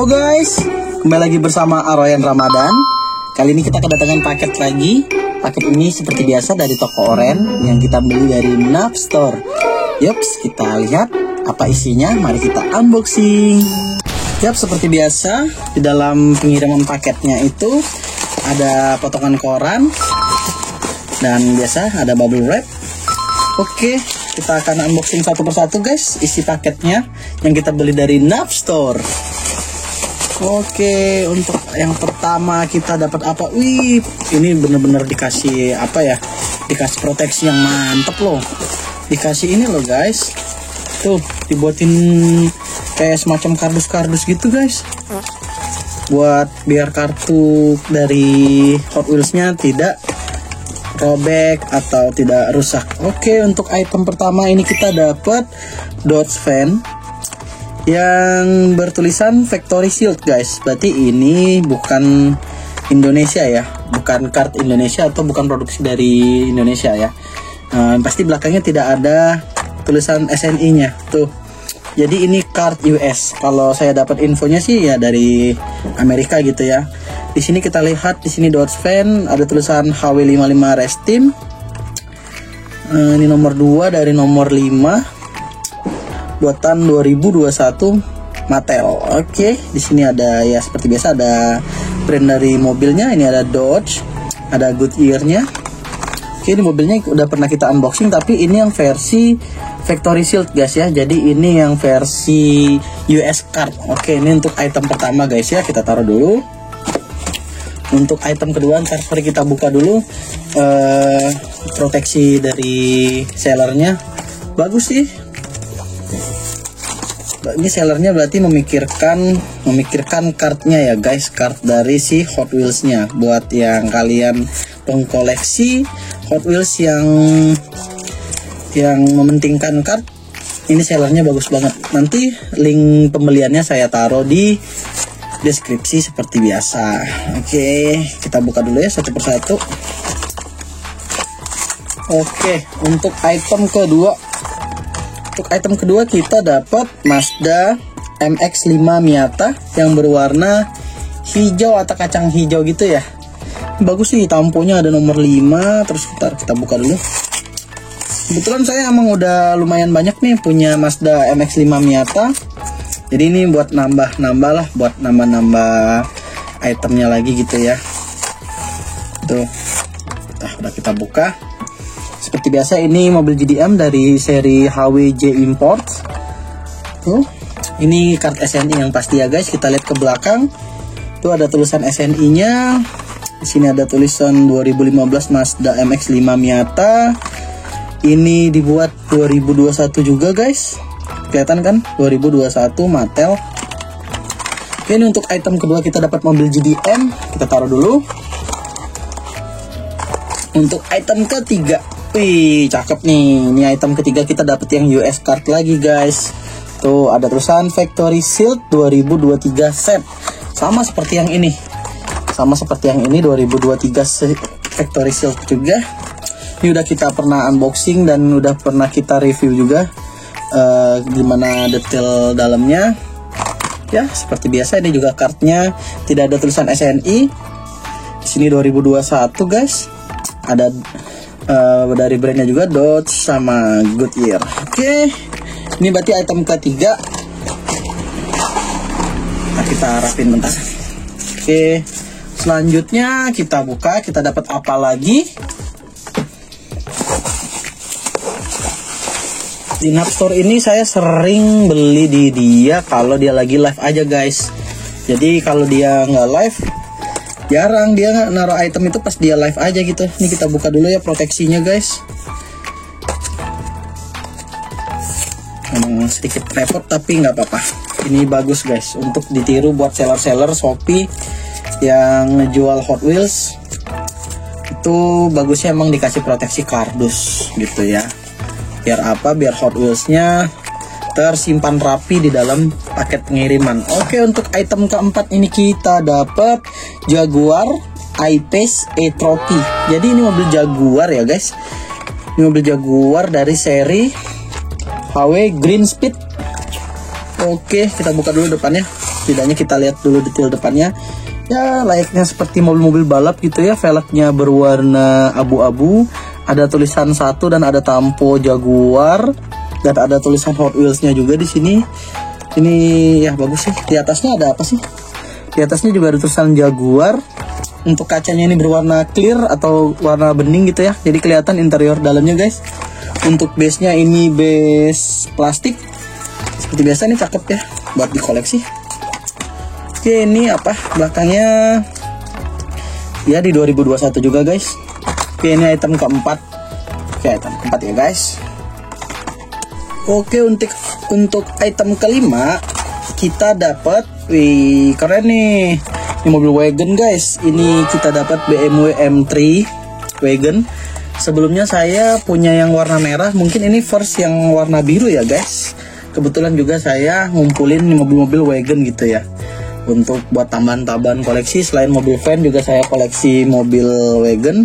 Halo guys, kembali lagi bersama Aroyan Ramadan. Kali ini kita kedatangan paket lagi. Paket ini seperti biasa dari toko Oren yang kita beli dari Napstore. Yups, kita lihat apa isinya. Mari kita unboxing. Yap, seperti biasa di dalam pengiriman paketnya itu ada potongan koran dan biasa ada bubble wrap. Oke, kita akan unboxing satu persatu guys isi paketnya yang kita beli dari Napstore. Oke, untuk yang pertama kita dapat apa? Wih, ini bener-bener dikasih apa ya? Dikasih proteksi yang mantep loh. Dikasih ini loh guys. Tuh, dibuatin kayak semacam kardus-kardus gitu guys. Buat biar kartu dari Hot Wheels-nya tidak robek atau tidak rusak. Oke, untuk item pertama ini kita dapat Dodge Fan yang bertulisan Factory Shield guys. Berarti ini bukan Indonesia ya, bukan kart Indonesia atau bukan produksi dari Indonesia ya. Pasti belakangnya tidak ada tulisan SNI nya tuh. Jadi ini kart US. Kalau saya dapat infonya sih ya dari Amerika gitu ya. Di sini kita lihat di sini Dodge Fan ada tulisan HW55 Race Team. Ini nomor 2 dari nomor 5. Buatan 2021 Mattel. Oke, di sini ada ya seperti biasa ada brand dari mobilnya. Ini ada Dodge, ada Goodyear-nya. Oke, ini mobilnya udah pernah kita unboxing, tapi ini yang versi Factory Shield guys ya. Jadi ini yang versi US card. Oke, ini untuk item pertama guys ya, kita taruh dulu. Untuk item kedua ntar kita buka dulu proteksi dari sellernya. Bagus sih. Ini sellernya berarti memikirkan kartnya ya guys, kart dari si Hot Wheels-nya. Buat yang kalian pengkoleksi Hot Wheels yang mementingkan kart, ini sellernya bagus banget. Nanti link pembeliannya saya taruh di deskripsi seperti biasa. Oke, kita buka dulu ya satu persatu. Oke, untuk item kedua. Untuk item kedua kita dapat Mazda MX-5 Miata yang berwarna hijau atau kacang hijau gitu ya. Bagus sih, tamponya ada nomor 5. Terus kita buka dulu. Kebetulan saya emang udah lumayan banyak nih punya Mazda MX-5 Miata. Jadi ini buat nambah-nambah lah, buat nambah-nambah itemnya lagi gitu ya. Tuh, udah kita buka. Seperti biasa ini mobil GDM dari seri HWJ Import. Tuh, ini kart SNI yang pasti ya guys. Kita lihat ke belakang. Tuh ada tulisan SNI-nya. Di sini ada tulisan 2015 Mazda MX-5 Miata. Ini dibuat 2021 juga guys. Kelihatan kan? 2021 Mattel. Oke, ini untuk item kedua kita dapat mobil GDM. Kita taruh dulu. Untuk item ketiga, wih cakep nih. Ini item ketiga kita dapat yang US card lagi guys. Tuh ada tulisan Factory Shield 2023 set. Sama seperti yang ini. Sama seperti yang ini 2023 Factory Shield juga. Ini udah kita pernah unboxing dan udah pernah kita review juga gimana detail dalamnya. Ya, seperti biasa ini juga kartnya tidak ada tulisan SNI. Di sini 2021 guys. Ada dari brandnya juga Dodge sama Goodyear. Oke, ini berarti item ketiga. Nah, kita rapin bentar. Oke, selanjutnya kita buka. Kita dapat apa lagi? Di Napstore ini saya sering beli di dia kalau dia lagi live aja guys. Jadi kalau dia nggak live, jarang dia nggak naruh item itu pas dia live aja gitu. Ini kita buka dulu ya proteksinya guys. Memang sedikit repot tapi nggak apa-apa. Ini bagus guys untuk ditiru buat seller-seller Shopee yang ngejual Hot Wheels. Itu bagusnya emang dikasih proteksi kardus gitu ya. Biar apa? Biar Hot Wheels-nya tersimpan rapi di dalam paket pengiriman. Oke, untuk item keempat ini kita dapat Jaguar I-Pace E-Trophy. Jadi ini mobil Jaguar ya guys. Ini mobil Jaguar dari seri HW Green Speed. Oke, kita buka dulu depannya. Setidaknya kita lihat dulu detail depannya. Ya layaknya seperti mobil-mobil balap gitu ya. Velgnya berwarna abu-abu. Ada tulisan 1 dan ada tampo Jaguar. Dan ada tulisan Hot Wheels-nya juga di sini. Ini ya bagus sih. Di atasnya ada apa sih? Di atasnya juga ada tulisan Jaguar. Untuk kacanya ini berwarna clear atau warna bening gitu ya. Jadi kelihatan interior dalamnya guys. Untuk base-nya ini base plastik. Seperti biasa ini cakep ya buat dikoleksi. Oke, ini apa? Belakangnya ya di 2021 juga guys. Oke, ini item keempat. Oke, item keempat ya guys. Oke, untuk item kelima kita dapat, wih keren nih. Ini mobil wagon guys. Ini kita dapat BMW M3 wagon. Sebelumnya saya punya yang warna merah. Mungkin ini first yang warna biru ya guys. Kebetulan juga saya ngumpulin mobil-mobil wagon gitu ya. Untuk buat tambahan-tambahan koleksi. Selain mobil van juga saya koleksi mobil wagon.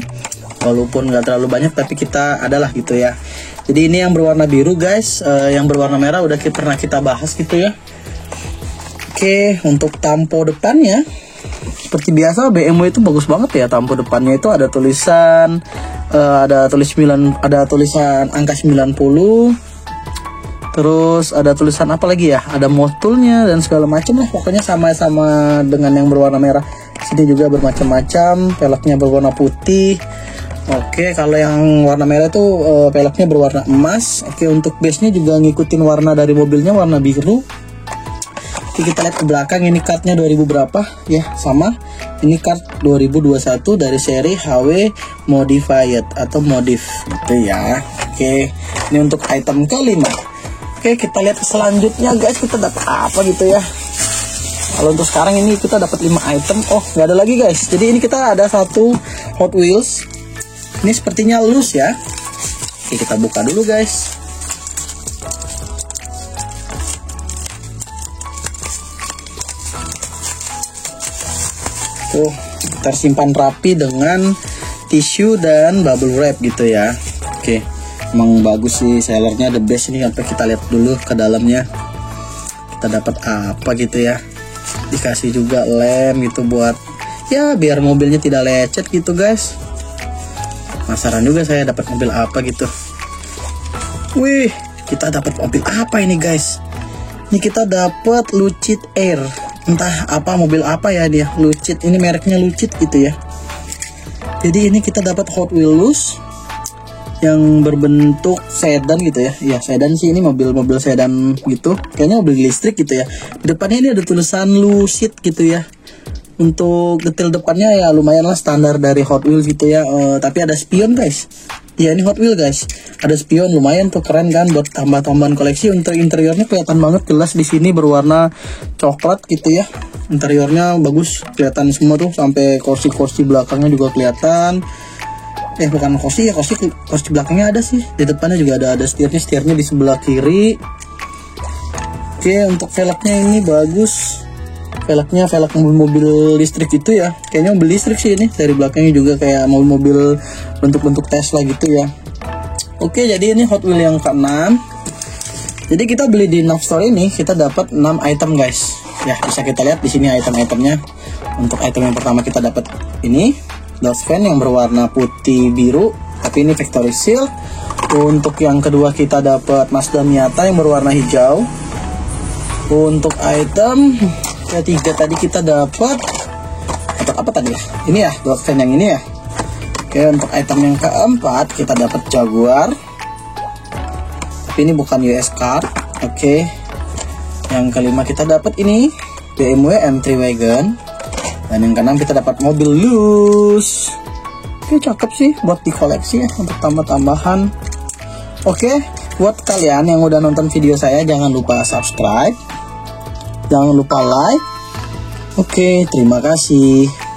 Walaupun nggak terlalu banyak tapi kita adalah gitu ya. Jadi ini yang berwarna biru guys. Yang berwarna merah udah pernah kita bahas gitu ya. Oke, untuk tampo depannya seperti biasa BMW itu bagus banget ya. Tampo depannya itu ada tulisan ada tulisan angka 90. Terus ada tulisan apa lagi ya? Ada motulnya dan segala macam lah. Pokoknya sama-sama dengan yang berwarna merah. Sini juga bermacam-macam. Peleknya berwarna putih. Oke, kalau yang warna merah itu peleknya berwarna emas. Oke, untuk base-nya juga ngikutin warna dari mobilnya, warna biru. Oke, kita lihat ke belakang, ini cardnya 2000 berapa ya, sama ini card 2021 dari seri HW Modified atau Modif gitu ya. Oke, ini untuk item kelima. Oke, kita lihat selanjutnya guys, kita dapat apa gitu ya. Kalau untuk sekarang ini kita dapat 5 item. Oh, nggak ada lagi guys. Jadi ini kita ada satu Hot Wheels. Ini sepertinya lus ya. Oke, kita buka dulu guys. Tuh, tersimpan rapi dengan tisu dan bubble wrap gitu ya. Oke, emang bagus sih, sellernya the best ini. Sampai kita lihat dulu ke dalamnya. Kita dapat apa gitu ya. Dikasih juga lem gitu buat ya biar mobilnya tidak lecet gitu guys. Penasaran juga saya dapat mobil apa gitu. Wih, kita dapat mobil apa ini guys? Ini kita dapat Lucid Air. Entah apa mobil apa ya dia, Lucid. Ini mereknya Lucid gitu ya. Jadi ini kita dapat Hot Wheels yang berbentuk sedan gitu ya. Ya sedan sih, ini mobil-mobil sedan gitu. Kayaknya mobil listrik gitu ya. Di depannya ini ada tulisan Lucid gitu ya. Untuk detail depannya ya lumayan lah standar dari Hot Wheels gitu ya. Tapi ada spion guys. Ya ini Hot Wheels guys. Ada spion, lumayan tuh, keren kan buat tambah-tambahan koleksi. Untuk interiornya kelihatan banget jelas di sini berwarna coklat gitu ya. Interiornya bagus, kelihatan semua tuh, sampai kursi-kursi belakangnya juga kelihatan. Bukan kursi ya, kursi belakangnya ada sih. Di depannya juga ada setirnya di sebelah kiri. Oke, untuk velgnya ini bagus. Velgnya velg mobil listrik gitu ya. Kayaknya mobil listrik sih ini. Dari belakangnya juga kayak mobil-mobil bentuk-bentuk Tesla gitu ya. Oke, jadi ini Hot Wheels yang ke-6. Jadi kita beli di Nav Store ini, kita dapat 6 item guys. Ya, bisa kita lihat di sini item-itemnya. Untuk item yang pertama kita dapat ini Dodge Van yang berwarna putih biru, tapi ini factory seal. Untuk yang kedua kita dapat Mazda Miata yang berwarna hijau. Untuk item ketiga tadi kita dapat apa tadi ya? Ini ya, Dodge Van yang ini ya. Oke, untuk item yang keempat kita dapat Jaguar. Tapi ini bukan US card. Oke. Yang kelima kita dapat ini BMW M3 Wagon. Dan yang keenam kita dapat mobil lus. Oke, cakep sih buat dikoleksi ya, untuk tambah-tambahan. Oke, buat kalian yang udah nonton video saya jangan lupa subscribe. Jangan lupa like. Oke, terima kasih.